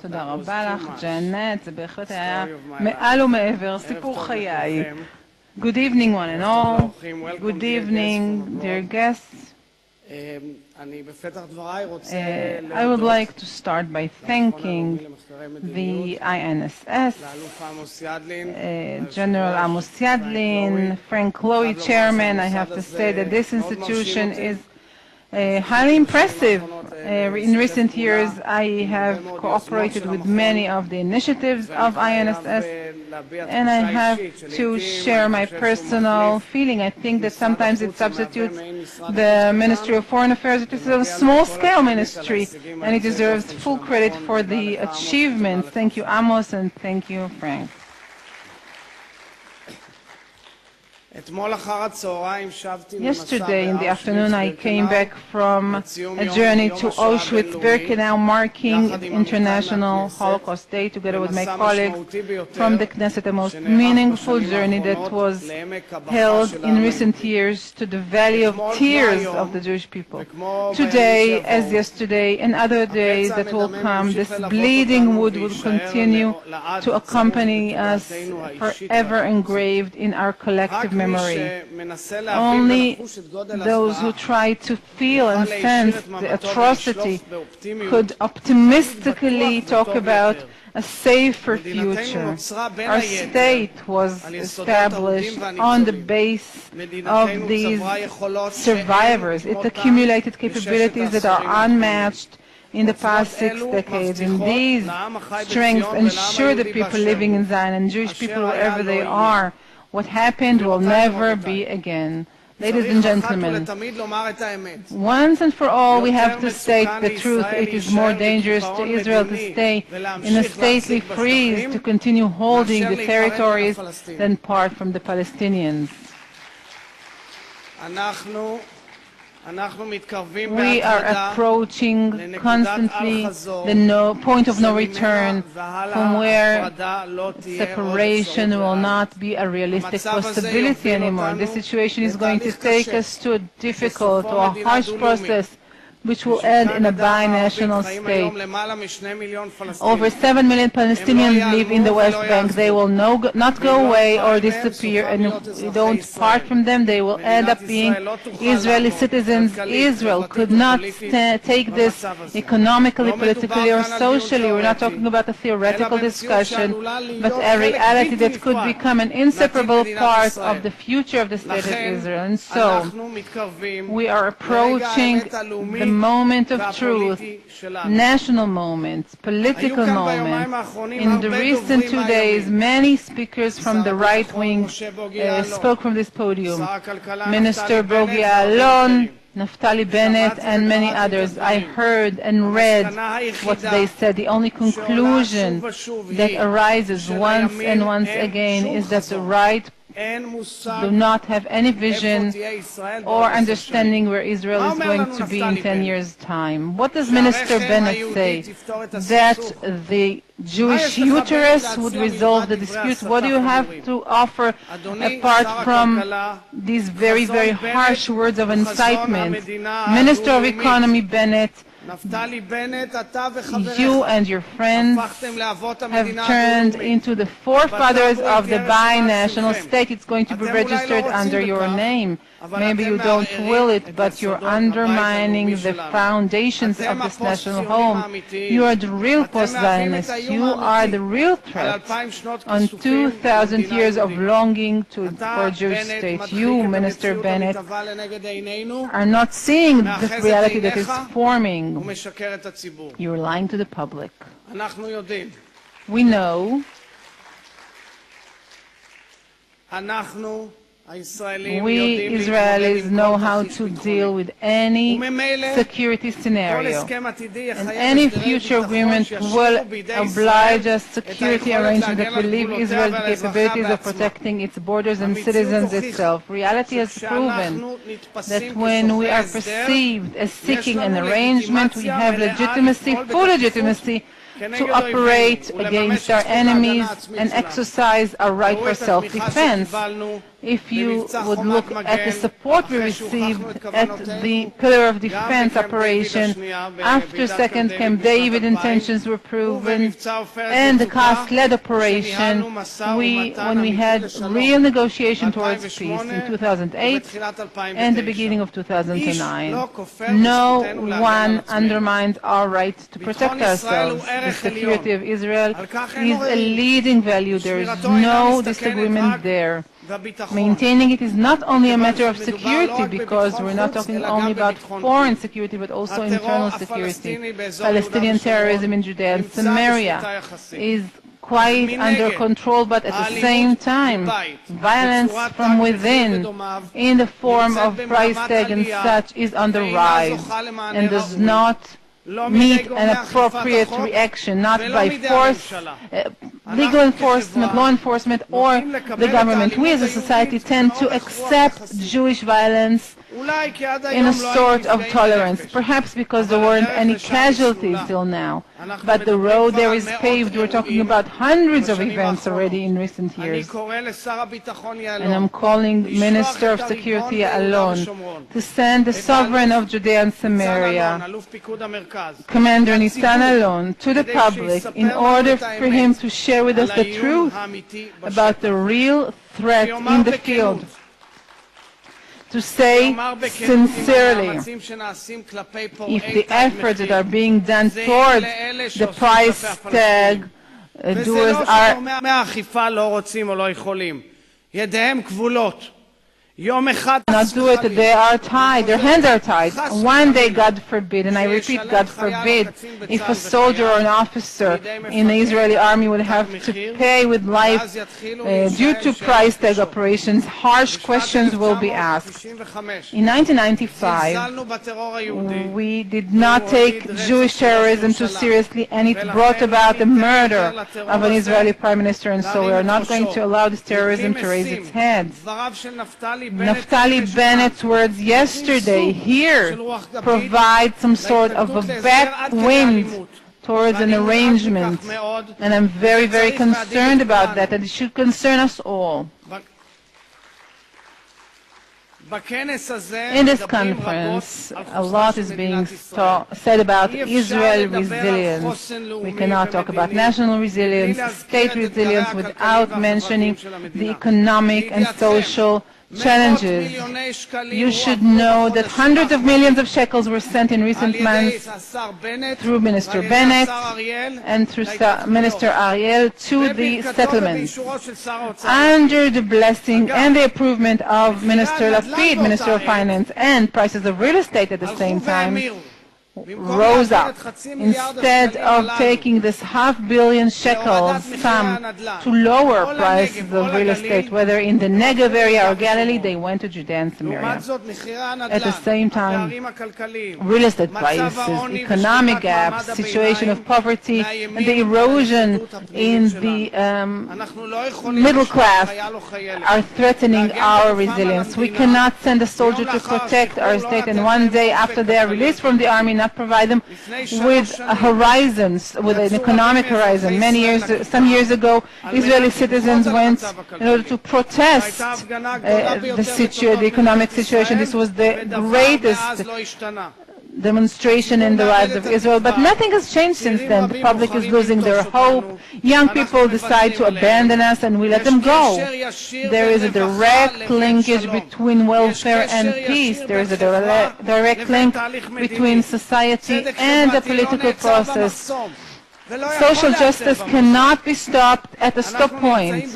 תודה רבה לך, ג'אנט. זה בהחלט היה מעל ומעבר, סיפור חיי. Good evening, one and all. Good evening, dear guests. I would like to start by thanking the INSS, General Amos Yadlin, Frank Lowy, Chairman. I have to say that this institution is highly impressive. In recent years, I have cooperated with many of the initiatives of INSS, and I have to share my personal feeling. I think that sometimes it substitutes the Ministry of Foreign Affairs. It is a small-scale ministry, and it deserves full credit for the achievements. Thank you, Amos, and thank you, Frank. Yesterday in the afternoon I came back from a journey to Auschwitz-Birkenau marking International Holocaust Day together with my colleagues from the Knesset, a most meaningful journey that was held in recent years to the Valley of Tears of the Jewish people. Today, as yesterday and other days that will come, this bleeding wood will continue to accompany us forever engraved in our collective memory. Only those who try to feel and sense the atrocity could optimistically talk about a safer future. Our state was established on the base of these survivors. It accumulated capabilities that are unmatched in the past 6 decades. And these strengths ensure the people living in Zion and Jewish people wherever they are. What happened will never be again. Ladies and gentlemen, once and for all we have to state the truth. It is more dangerous to Israel to stay in a stately freeze, to continue holding the territories, than part from the Palestinians. We are approaching constantly the point of no return, from where separation will not be a realistic possibility anymore. This situation is going to take us to a difficult or a harsh process, which will end in a binational state. Over 7 million Palestinians live in the West Bank. They will not go away or disappear, and if we don't part from them, they will end up being Israeli citizens. Israel could not take this economically, politically, or socially. We're not talking about a theoretical discussion, but a reality that could become an inseparable part of the future of the state of Israel. And so, we are approaching the moment of truth, national moment, political moment. In the recent 2 days, many speakers from the right wing spoke from this podium. Minister Bogi Ya'alon, Naftali Bennett, and many others. I heard and read what they said. The only conclusion that arises once and once again is that the right do not have any vision or understanding where Israel is going to be in 10 years' time. What does Minister Bennett say? That the Jewish uterus would resolve the dispute? What do you have to offer apart from these very, very harsh words of incitement? Minister of Economy Bennett, you and your friends have turned into the forefathers of the binational state. It's going to be registered under your name. Maybe you don't will it, but you're undermining the foundations of this national home. You are the real post-Zionists. You are the real threat on 2,000 years of longing for a Jewish state. You, Minister Bennett, are not seeing the reality that is forming. You're lying to the public. We know. We Israelis know how to deal with any security scenario, and any future agreement will oblige us security arrangement that will leave Israel's capabilities of protecting its borders and citizens itself. Reality has proven that when we are perceived as seeking an arrangement, we have legitimacy, full legitimacy, to operate against our enemies and exercise our right for self-defense. If you would look at the support we received at the Pillar of Defense operation, after Second Camp David intentions were proven, and the cost-led operation, when we had real negotiation towards peace in 2008 and the beginning of 2009, no one undermines our right to protect ourselves. The security of Israel is a leading value. There is no disagreement there. Maintaining it is not only a matter of security, because we're not talking only about foreign security, but also internal security. Palestinian terrorism in Judea and Samaria is quite under control, but at the same time, violence from within, in the form of price tag and such, is on the rise and does not meet an appropriate reaction, not by force, legal enforcement, law enforcement, or the government. We as a society tend to accept Jewish violence in a sort of tolerance, perhaps because there weren't any casualties till now. But the road there is paved. We're talking about hundreds of events already in recent years. And I'm calling Minister of Security alone to send the sovereign of Judea and Samaria, Commander Nitzan Alon, to the public in order for him to share with us the truth about the real threat in the field. To say sincerely, if the efforts that are being done towards the price tag doers are not do it, they are tied, their hands are tied. One day, God forbid, and I repeat, God forbid, if a soldier or an officer in the Israeli army would have to pay with life due to price tag operations, harsh questions will be asked. In 1995, we did not take Jewish terrorism too seriously, and it brought about the murder of an Israeli prime minister, and so we are not going to allow this terrorism to raise its head. Naftali Bennett's words yesterday here provide some sort of a backwind towards an arrangement, and I'm very, very concerned about that, and it should concern us all. In this conference, a lot is being said about Israel resilience. We cannot talk about national resilience, state resilience, without mentioning the economic and social challenges. You should know that hundreds of millions of shekels were sent in recent months through Minister Bennett and through Minister Ariel to the settlements, under the blessing and the approval of Minister Lapid, Minister of Finance, and prices of real estate at the same time rose up. Instead of taking this $500 million sum to lower prices of real estate, whether in the Negev area or Galilee, they went to Judea and Samaria. At the same time, real estate prices, economic gaps, situation of poverty, and the erosion in the middle class are threatening our resilience. We cannot send a soldier to protect our state, and one day after they are released from the army, not provide them with horizons, with an economic horizon. Some years ago, Israeli citizens went in order to protest the economic situation. This was the greatest demonstration in the lives of Israel, but nothing has changed since then. The public is losing their hope. Young people decide to abandon us, and we let them go. There is a direct linkage between welfare and peace. There is a direct link between society and the political process. Social justice cannot be stopped at the stop point.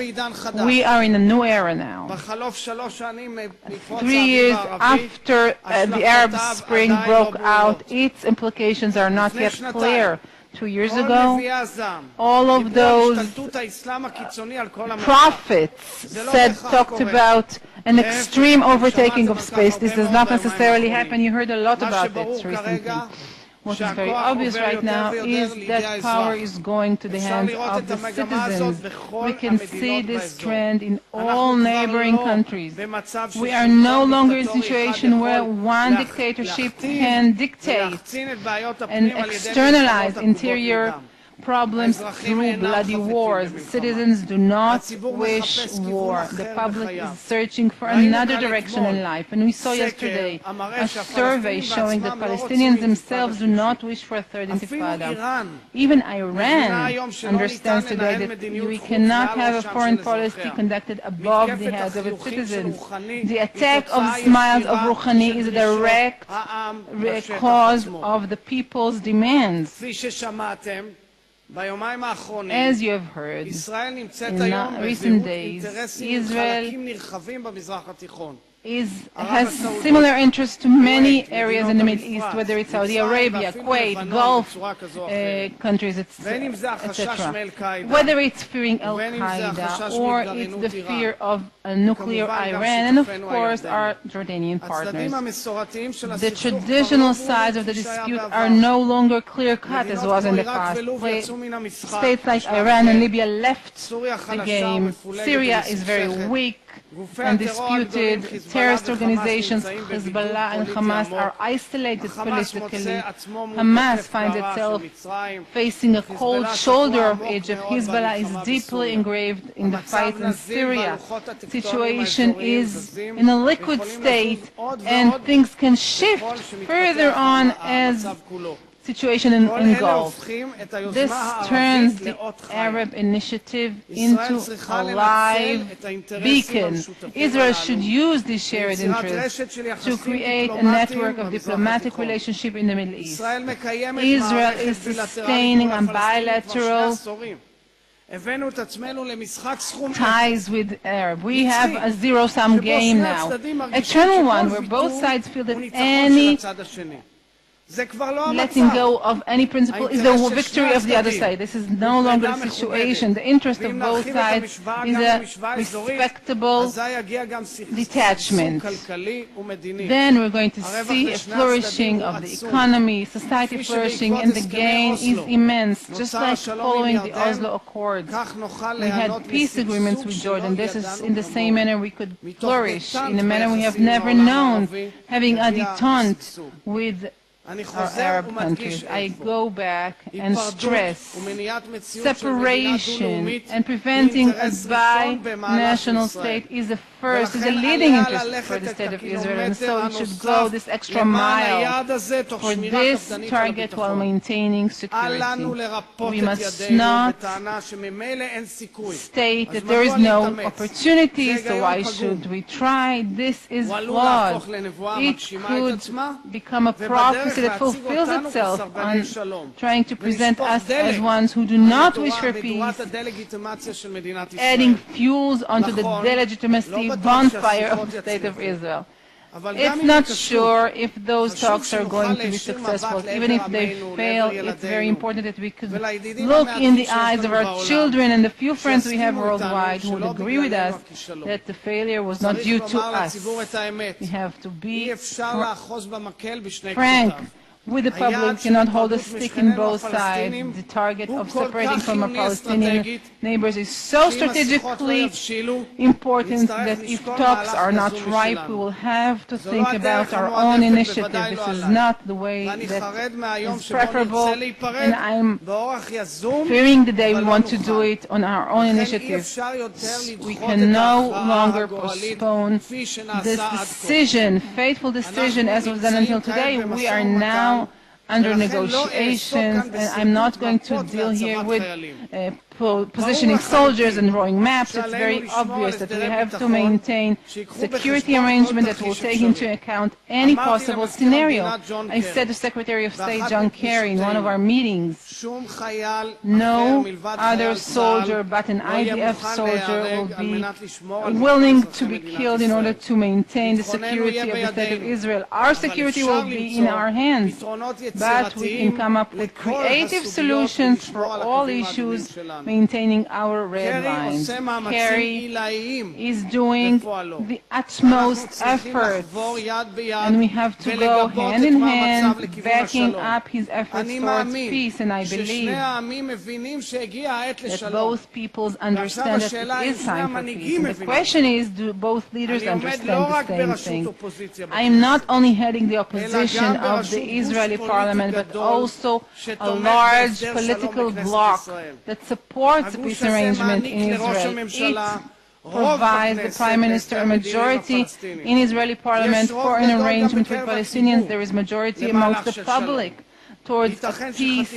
We are in a new era now. 3 years after the Arab Spring broke out, its implications are not yet clear. 2 years ago, all of those prophets talked about an extreme overtaking of space. This does not necessarily happen. You heard a lot about this recently. What is very obvious right now is that power is going to the hands of the citizens. We can see this trend in all neighboring countries. We are no longer in a situation where one dictatorship can dictate and externalize interior problems through bloody wars. Citizens do not wish war. The public is searching for another direction in life. And we saw yesterday a survey showing that Palestinians themselves do not wish for a third intifada. Even Iran understands today that we cannot have a foreign policy conducted above the heads of its citizens. The attack of the smiles of Rouhani is a direct cause of the people's demands. As you have heard, in recent days, Israel has similar interests to many areas in the Middle East, whether it's Saudi Arabia, Kuwait, Gulf countries, etc. Whether it's fearing Al-Qaeda or it's the fear of a nuclear Iran, and of course our Jordanian partners. The traditional sides of the dispute are no longer clear-cut as was in the past. States like Iran and Libya left the game. Syria is very weak and disputed. Terrorist organizations Hezbollah and Hamas are isolated politically. Hamas finds itself facing a cold shoulder of Egypt. Hezbollah is deeply engraved in the fight in Syria. The situation is in a liquid state and things can shift further on as situation in Gulf. This turns the Arab initiative into a live beacon. Israel should use this shared interest to create a network of diplomatic relationship in the Middle East. Israel is sustaining a bilateral ties with Arab. We have a zero-sum game now, a eternal one where both sides feel that any letting go of any principle is the victory of the other side. This is no longer the situation. The interest of both sides is a respectable detachment. Then we're going to see a flourishing of the economy, society flourishing, and the gain is immense, just like following the Oslo Accords. We had peace agreements with Jordan. This is in the same manner we could flourish, in a manner we have never known, having a detente with our Arab countries. I go back and stress separation and preventing a bi-national state is a leading interest for the state of Israel, and so it should go this extra mile for this target while maintaining security. We must not state that there is no opportunity, so why should we try? This is flawed. It could become a prophecy that fulfills itself on trying to present us as ones who do not wish for peace, adding fuels onto the delegitimacy bonfire of the State of Israel. It's not sure if those talks are going to be successful. Even if they fail, it's very important that we could look in the eyes of our children and the few friends we have worldwide who will agree with us that the failure was not due to us. We have to be frank with the public, cannot hold a stick in both sides. The target of separating from our Palestinian neighbors is so strategically important that if talks are not ripe, we will have to think about our own initiative. This is not the way that is preferable, and I'm fearing the day we want to do it on our own initiative. We can no longer postpone this decision, fateful decision as was done until today. We are now under negotiations, and I'm not going to deal here with positioning soldiers and drawing maps. It's very obvious that we have to maintain security arrangement that will take into account any possible scenario. I said to Secretary of State John Kerry in one of our meetings, no other soldier but an IDF soldier will be willing to be killed in order to maintain the security of the State of Israel. Our security will be in our hands, but we can come up with creative solutions for all issues maintaining our red lines. Kerry is doing the utmost effort, and we have to go hand in hand, backing up his efforts towards peace, and I believe that both peoples understand that it is time for peace. And the question is, do both leaders understand the same thing? I am not only heading the opposition of the Israeli parliament, but also a large political bloc that supports the peace arrangement in Israel. It provides the Prime Minister a majority in Israeli parliament for an arrangement with Palestinians. There is majority amongst the public towards a peace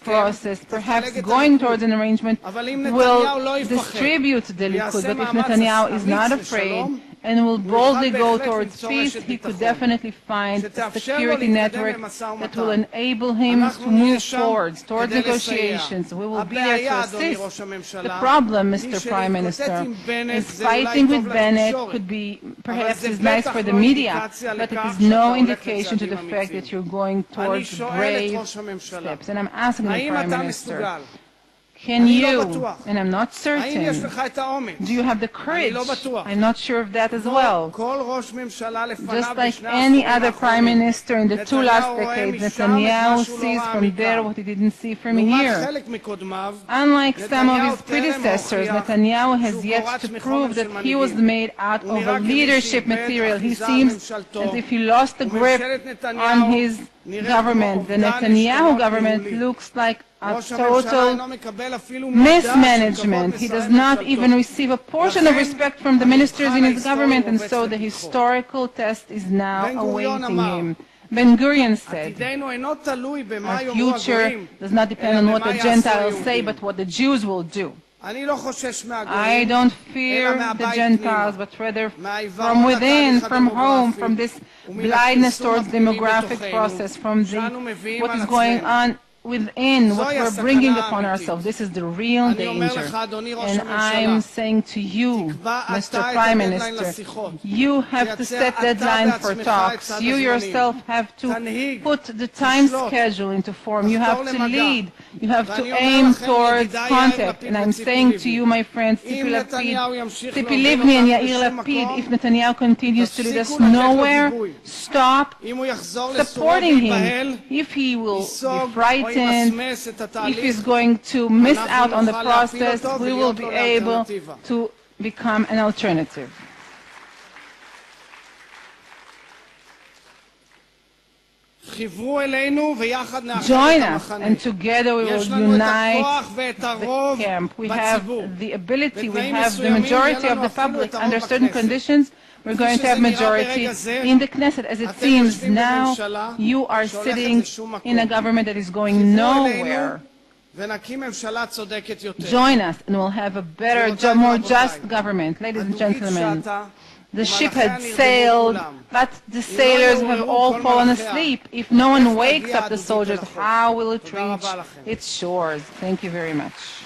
process. Perhaps going towards an arrangement will distribute the Likud, but if Netanyahu is not afraid and will boldly go towards peace, he could definitely find a security network that will enable him to move forward towards negotiations. We will be there to assist. The problem, Mr. Prime Minister, is fighting with Bennett could be, perhaps is nice for the media, but it is no indication to the fact that you're going towards brave steps. And I'm asking the Prime Minister, can you, and I'm not certain, do you have the courage? I'm not sure of that as well. Just like any other prime minister in the two last decades, Netanyahu sees from there what he didn't see from here. Unlike some of his predecessors, Netanyahu has yet to prove that he was made out of a leadership material. He seems as if he lost the grip on his government. The Netanyahu government looks like a total mismanagement. He does not even receive a portion of respect from the ministers in his government, and so the historical test is now awaiting him. Ben-Gurion said, our future does not depend on what the Gentiles say, but what the Jews will do. I don't fear the Gentiles, but rather from within, from home, from this blindness towards demographic process, from what is going on within, what we're bringing upon ourselves. This is the real danger. And I'm saying to you, Mr. Prime Minister, you have to set deadline for talks. You yourself have to put the time schedule into form. You have to lead. You have to aim towards contact. And I'm saying to you, my friends, Tzipi Livni and Yair Lapid, if Netanyahu continues to lead us nowhere, stop supporting him. If he will be frightened, if he's going to miss out on the process, we will be able to become an alternative. Join us, and together we will unite the camp. We have the ability, we have the majority of the public. Under certain conditions, we're going to have majority in the Knesset. As it seems now, you are sitting in a government that is going nowhere. Join us, and we'll have a better, more just government. Ladies and gentlemen, the ship had sailed, but the sailors have all fallen asleep. If no one wakes up the soldiers, how will it reach its shores? Thank you very much.